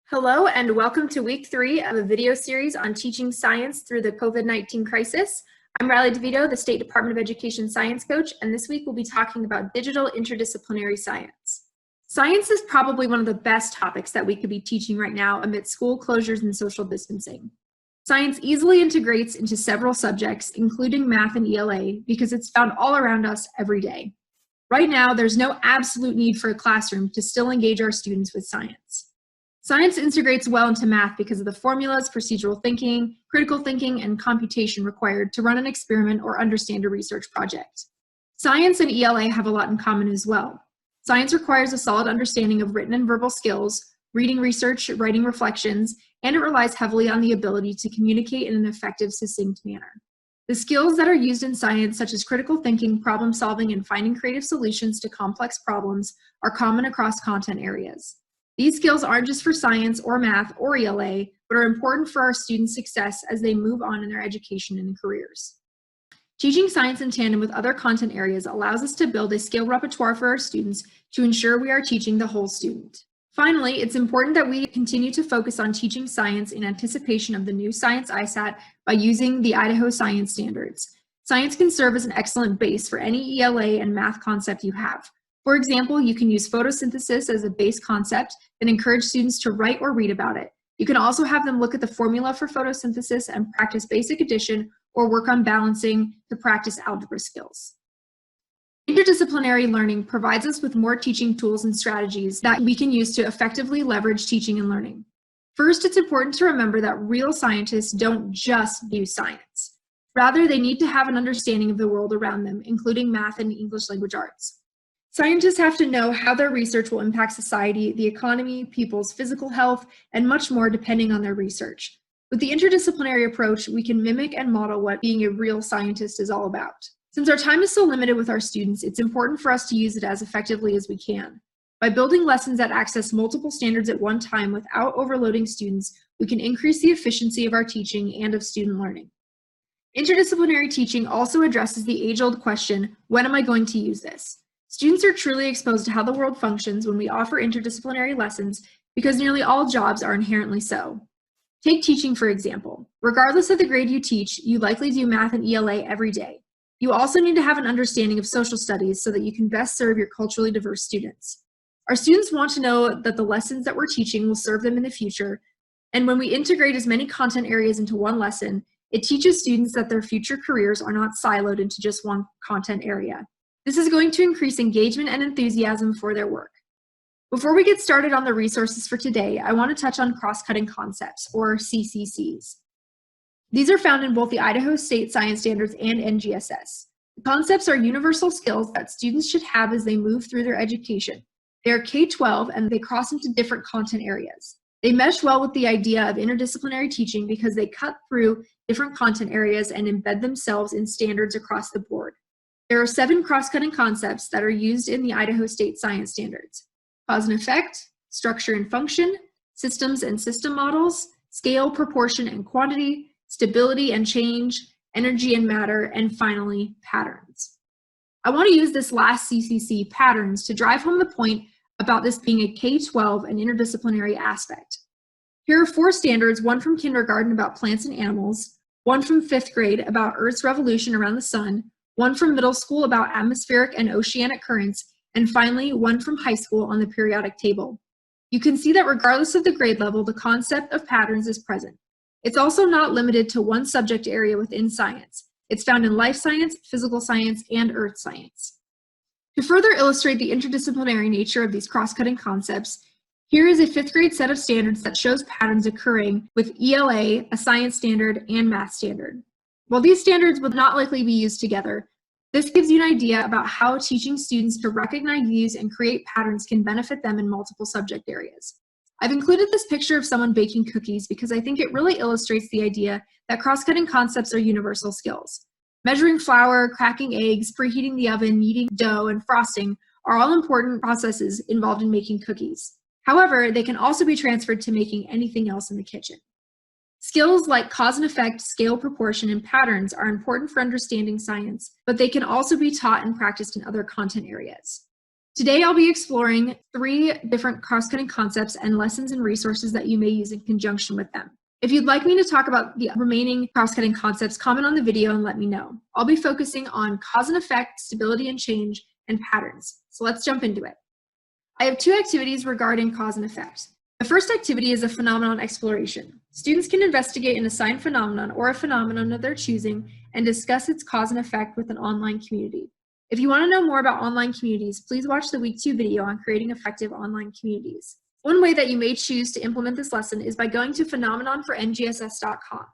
Hello and welcome to week 3 of a video series on teaching science through the COVID-19 crisis. I'm Riley DeVito, the State Department of Education science coach, and this week we'll be talking about digital interdisciplinary science. Science is probably one of the best topics that we could be teaching right now amid school closures and social distancing. Science easily integrates into several subjects, including math and ELA, because it's found all around us every day. Right now, there's no absolute need for a classroom to still engage our students with science. Science integrates well into math because of the formulas, procedural thinking, critical thinking, and computation required to run an experiment or understand a research project. Science and ELA have a lot in common as well. Science requires a solid understanding of written and verbal skills, reading research, writing reflections, and it relies heavily on the ability to communicate in an effective, succinct manner. The skills that are used in science, such as critical thinking, problem solving, and finding creative solutions to complex problems, are common across content areas. These skills aren't just for science or math or ELA, but are important for our students' success as they move on in their education and careers. Teaching science in tandem with other content areas allows us to build a skill repertoire for our students to ensure we are teaching the whole student. Finally, it's important that we continue to focus on teaching science in anticipation of the new Science ISAT by using the Idaho Science Standards. Science can serve as an excellent base for any ELA and math concept you have. For example, you can use photosynthesis as a base concept and encourage students to write or read about it. You can also have them look at the formula for photosynthesis and practice basic addition or work on balancing to practice algebra skills. Interdisciplinary learning provides us with more teaching tools and strategies that we can use to effectively leverage teaching and learning. First, it's important to remember that real scientists don't just do science. Rather, they need to have an understanding of the world around them, including math and English language arts. Scientists have to know how their research will impact society, the economy, people's physical health, and much more depending on their research. With the interdisciplinary approach, we can mimic and model what being a real scientist is all about. Since our time is so limited with our students, it's important for us to use it as effectively as we can. By building lessons that access multiple standards at one time without overloading students, we can increase the efficiency of our teaching and of student learning. Interdisciplinary teaching also addresses the age-old question, when am I going to use this? Students are truly exposed to how the world functions when we offer interdisciplinary lessons because nearly all jobs are inherently so. Take teaching, for example. Regardless of the grade you teach, you likely do math and ELA every day. You also need to have an understanding of social studies so that you can best serve your culturally diverse students. Our students want to know that the lessons that we're teaching will serve them in the future, and when we integrate as many content areas into one lesson, it teaches students that their future careers are not siloed into just one content area. This is going to increase engagement and enthusiasm for their work. Before we get started on the resources for today, I want to touch on Crosscutting Concepts, or CCCs. These are found in both the Idaho State Science Standards and NGSS. The concepts are universal skills that students should have as they move through their education. They are K-12 and they cross into different content areas. They mesh well with the idea of interdisciplinary teaching because they cut through different content areas and embed themselves in standards across the board. There are 7 cross-cutting concepts that are used in the Idaho State Science Standards: cause and effect, structure and function, systems and system models, scale, proportion and quantity, stability and change, energy and matter, and finally, patterns. I want to use this last CCC, patterns, to drive home the point about this being a K-12 and interdisciplinary aspect. Here are 4 standards, one from kindergarten about plants and animals, one from 5th grade about Earth's revolution around the sun, one from middle school about atmospheric and oceanic currents, and finally, one from high school on the periodic table. You can see that regardless of the grade level, the concept of patterns is present. It's also not limited to one subject area within science. It's found in life science, physical science, and earth science. To further illustrate the interdisciplinary nature of these cross-cutting concepts, here is a 5th grade set of standards that shows patterns occurring with ELA, a science standard, and math standard. While these standards would not likely be used together, this gives you an idea about how teaching students to recognize, use, and create patterns can benefit them in multiple subject areas. I've included this picture of someone baking cookies because I think it really illustrates the idea that cross-cutting concepts are universal skills. Measuring flour, cracking eggs, preheating the oven, kneading dough, and frosting are all important processes involved in making cookies. However, they can also be transferred to making anything else in the kitchen. Skills like cause and effect, scale, proportion, and patterns are important for understanding science, but they can also be taught and practiced in other content areas. Today, I'll be exploring 3 different cross-cutting concepts and lessons and resources that you may use in conjunction with them. If you'd like me to talk about the remaining cross-cutting concepts, comment on the video and let me know. I'll be focusing on cause and effect, stability and change, and patterns. So let's jump into it. I have 2 activities regarding cause and effect. The first activity is a phenomenon exploration. Students can investigate an assigned phenomenon or a phenomenon of their choosing and discuss its cause and effect with an online community. If you want to know more about online communities, please watch the Week 2 video on creating effective online communities. One way that you may choose to implement this lesson is by going to phenomenonforngss.com.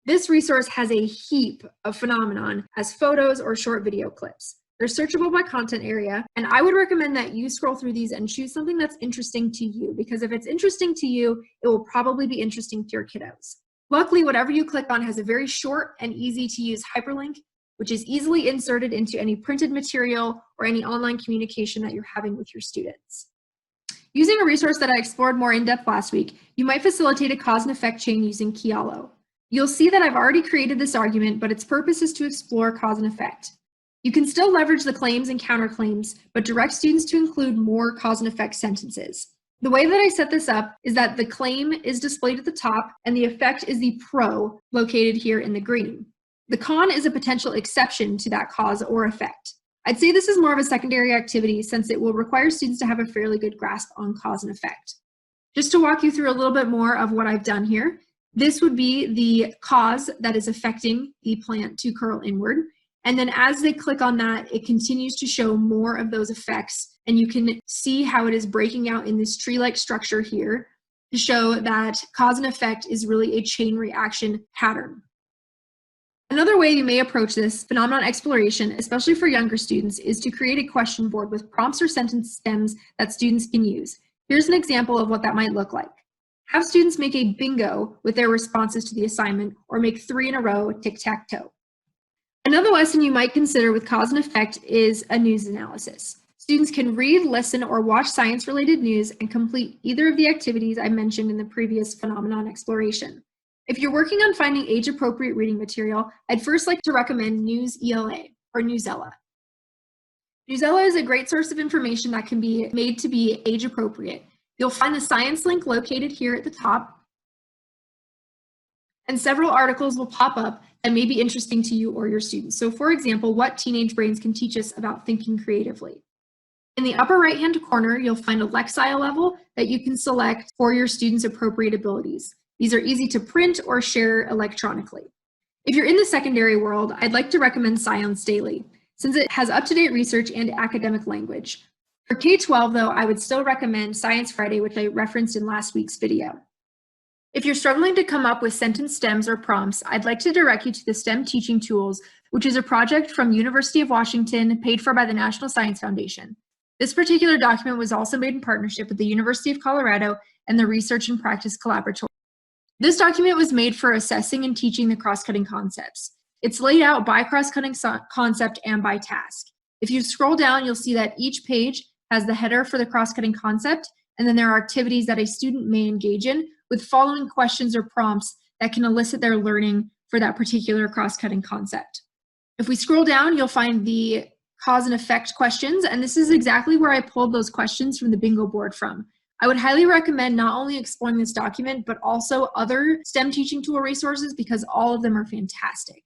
This resource has a heap of phenomenon as photos or short video clips. They're searchable by content area, and I would recommend that you scroll through these and choose something that's interesting to you, because if it's interesting to you, it will probably be interesting to your kiddos. Luckily, whatever you click on has a very short and easy to use hyperlink, which is easily inserted into any printed material or any online communication that you're having with your students. Using a resource that I explored more in depth last week, you might facilitate a cause and effect chain using Kialo. You'll see that I've already created this argument, but its purpose is to explore cause and effect. You can still leverage the claims and counterclaims, but direct students to include more cause and effect sentences. The way that I set this up is that the claim is displayed at the top and the effect is the pro located here in the green. The con is a potential exception to that cause or effect. I'd say this is more of a secondary activity since it will require students to have a fairly good grasp on cause and effect. Just to walk you through a little bit more of what I've done here, this would be the cause that is affecting the plant to curl inward. And then as they click on that, it continues to show more of those effects. And you can see how it is breaking out in this tree-like structure here to show that cause and effect is really a chain reaction pattern. Another way you may approach this phenomenon exploration, especially for younger students, is to create a question board with prompts or sentence stems that students can use. Here's an example of what that might look like. Have students make a bingo with their responses to the assignment, or make 3 in a row, tic-tac-toe. Another lesson you might consider with cause and effect is a news analysis. Students can read, listen, or watch science-related news and complete either of the activities I mentioned in the previous phenomenon exploration. If you're working on finding age-appropriate reading material, I'd first like to recommend News ELA or Newsella. Newsella is a great source of information that can be made to be age-appropriate. You'll find the science link located here at the top, and several articles will pop up that may be interesting to you or your students. So for example, what teenage brains can teach us about thinking creatively. In the upper right-hand corner, you'll find a Lexile level that you can select for your students' appropriate abilities. These are easy to print or share electronically. If you're in the secondary world, I'd like to recommend Science Daily, since it has up-to-date research and academic language. For K-12, though, I would still recommend Science Friday, which I referenced in last week's video. If you're struggling to come up with sentence stems or prompts, I'd like to direct you to the STEM Teaching Tools, which is a project from University of Washington paid for by the National Science Foundation. This particular document was also made in partnership with the University of Colorado and the Research and Practice Collaboratory. This document was made for assessing and teaching the cross-cutting concepts. It's laid out by cross-cutting concept and by task. If you scroll down, you'll see that each page has the header for the cross-cutting concept, and then there are activities that a student may engage in with following questions or prompts that can elicit their learning for that particular cross-cutting concept. If we scroll down, you'll find the cause and effect questions, and this is exactly where I pulled those questions from the bingo board from. I would highly recommend not only exploring this document, but also other STEM teaching tool resources because all of them are fantastic.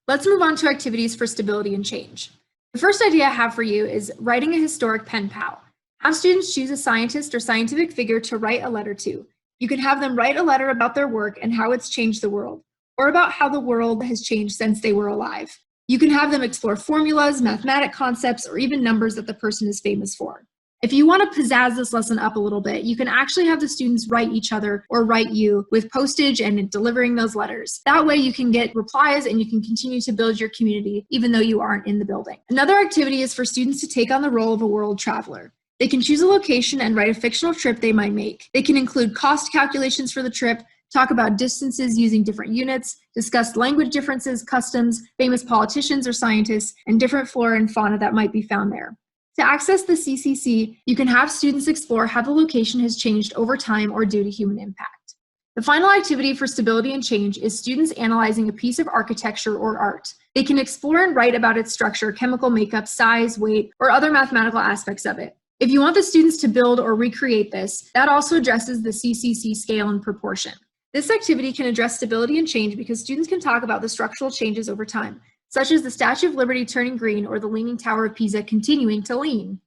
Let's move on to activities for stability and change. The first idea I have for you is writing a historic pen pal. Have students choose a scientist or scientific figure to write a letter to. You can have them write a letter about their work and how it's changed the world, or about how the world has changed since they were alive. You can have them explore formulas, mathematic concepts, or even numbers that the person is famous for. If you want to pizzazz this lesson up a little bit, you can actually have the students write each other or write you with postage and delivering those letters. That way you can get replies and you can continue to build your community even though you aren't in the building. Another activity is for students to take on the role of a world traveler. They can choose a location and write a fictional trip they might make. They can include cost calculations for the trip, talk about distances using different units, discuss language differences, customs, famous politicians or scientists, and different flora and fauna that might be found there. To access the CCC, you can have students explore how the location has changed over time or due to human impact. The final activity for stability and change is students analyzing a piece of architecture or art. They can explore and write about its structure, chemical makeup, size, weight, or other mathematical aspects of it. If you want the students to build or recreate this, that also addresses the CCC scale and proportion. This activity can address stability and change because students can talk about the structural changes over time, such as the Statue of Liberty turning green or the Leaning Tower of Pisa continuing to lean.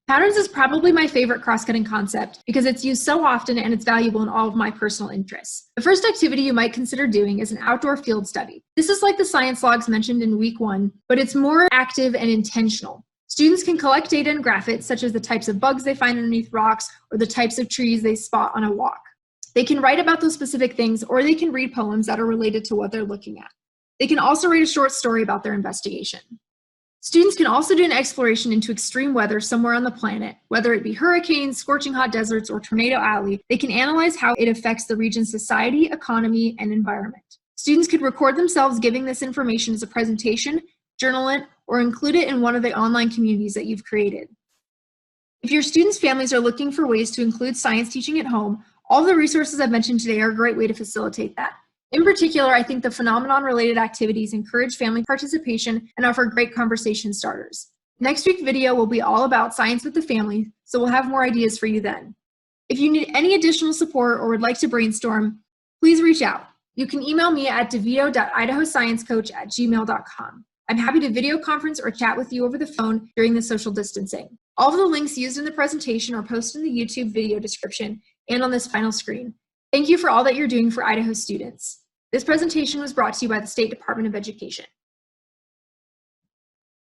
Patterns is probably my favorite cross-cutting concept because it's used so often and it's valuable in all of my personal interests. The first activity you might consider doing is an outdoor field study. This is like the science logs mentioned in week 1, but it's more active and intentional. Students can collect data and graph it, such as the types of bugs they find underneath rocks or the types of trees they spot on a walk. They can write about those specific things, or they can read poems that are related to what they're looking at. They can also write a short story about their investigation. Students can also do an exploration into extreme weather somewhere on the planet, whether it be hurricanes, scorching hot deserts, or Tornado Alley. They can analyze how it affects the region's society, economy, and environment. Students could record themselves giving this information as a presentation, journal it, or include it in one of the online communities that you've created. If your students' families are looking for ways to include science teaching at home, all the resources I've mentioned today are a great way to facilitate that. In particular, I think the phenomenon-related activities encourage family participation and offer great conversation starters. Next week's video will be all about science with the family, so we'll have more ideas for you then. If you need any additional support or would like to brainstorm, please reach out. You can email me at devito.idahosciencecoach@gmail.com. I'm happy to video conference or chat with you over the phone during the social distancing. All of the links used in the presentation are posted in the YouTube video description and on this final screen. Thank you for all that you're doing for Idaho students. This presentation was brought to you by the State Department of Education.